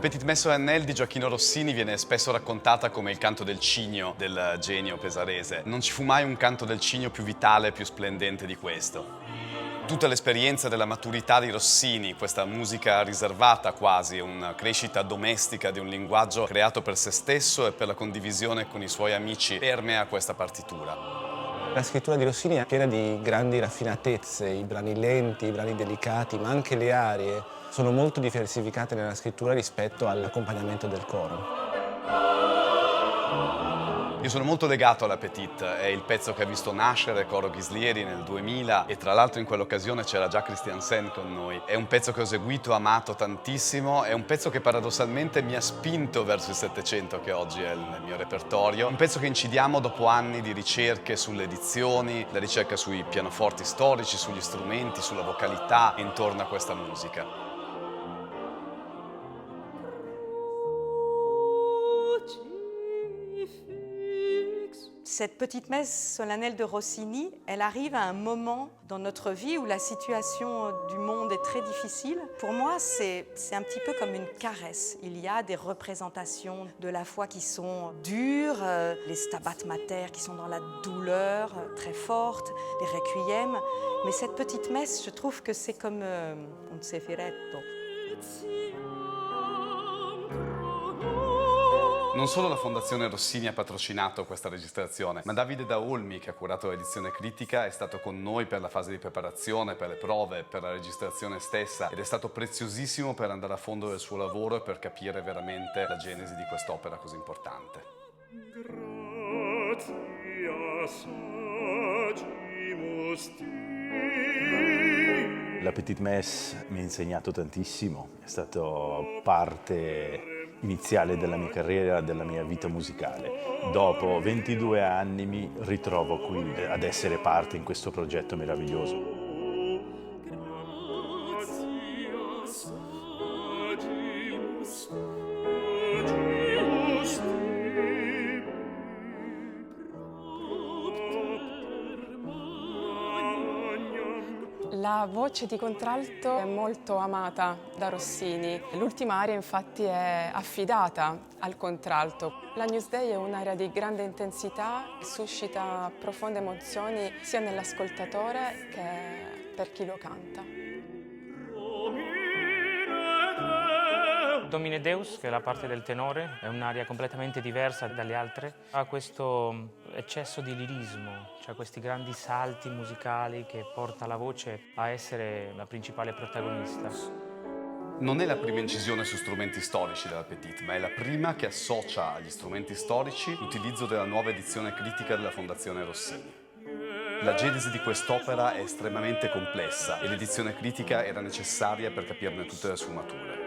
La Petite Messe solennelle di Gioachino Rossini viene spesso raccontata come il canto del cigno del genio pesarese. Non ci fu mai un canto del cigno più vitale, più splendente di questo. Tutta l'esperienza della maturità di Rossini, questa musica riservata quasi, una crescita domestica di un linguaggio creato per se stesso e per la condivisione con i suoi amici, permea questa partitura. La scrittura di Rossini è piena di grandi raffinatezze, i brani lenti, i brani delicati, ma anche le arie sono molto diversificate nella scrittura rispetto all'accompagnamento del coro. Io sono molto legato alla Petite, è il pezzo che ha visto nascere Coro Ghislieri nel 2000 e tra l'altro in quell'occasione c'era già Christian Sen con noi. È un pezzo che ho eseguito, amato tantissimo, è un pezzo che paradossalmente mi ha spinto verso il Settecento che oggi è nel mio repertorio. Un pezzo che incidiamo dopo anni di ricerche sulle edizioni, la ricerca sui pianoforti storici, sugli strumenti, sulla vocalità intorno a questa musica. Cette petite messe solennelle de Rossini, elle arrive à un moment dans notre vie où la situation du monde est très difficile. Pour moi, c'est un petit peu comme une caresse. Il y a des représentations de la foi qui sont dures, les Stabat Mater qui sont dans la douleur très forte, les requiem. Mais cette petite messe, je trouve que c'est comme un sefiretto. Non solo la Fondazione Rossini ha patrocinato questa registrazione, ma Davide Da Olmi, che ha curato l'edizione critica, è stato con noi per la fase di preparazione, per le prove, per la registrazione stessa ed è stato preziosissimo per andare a fondo del suo lavoro e per capire veramente la genesi di quest'opera così importante. La Petite Messe mi ha insegnato tantissimo, è stato parte iniziale della mia carriera, della mia vita musicale. Dopo 22 anni mi ritrovo qui ad essere parte in questo progetto meraviglioso. La voce di contralto è molto amata da Rossini. L'ultima aria infatti è affidata al contralto. L'Agnus Dei è un'aria di grande intensità, suscita profonde emozioni sia nell'ascoltatore che per chi lo canta. Domine Deus, che è la parte del tenore, è un'aria completamente diversa dalle altre. Ha questo eccesso di lirismo, cioè questi grandi salti musicali che porta la voce a essere la principale protagonista. Non è la prima incisione su strumenti storici della Petite, ma è la prima che associa agli strumenti storici l'utilizzo della nuova edizione critica della Fondazione Rossini. La genesi di quest'opera è estremamente complessa e l'edizione critica era necessaria per capirne tutte le sfumature.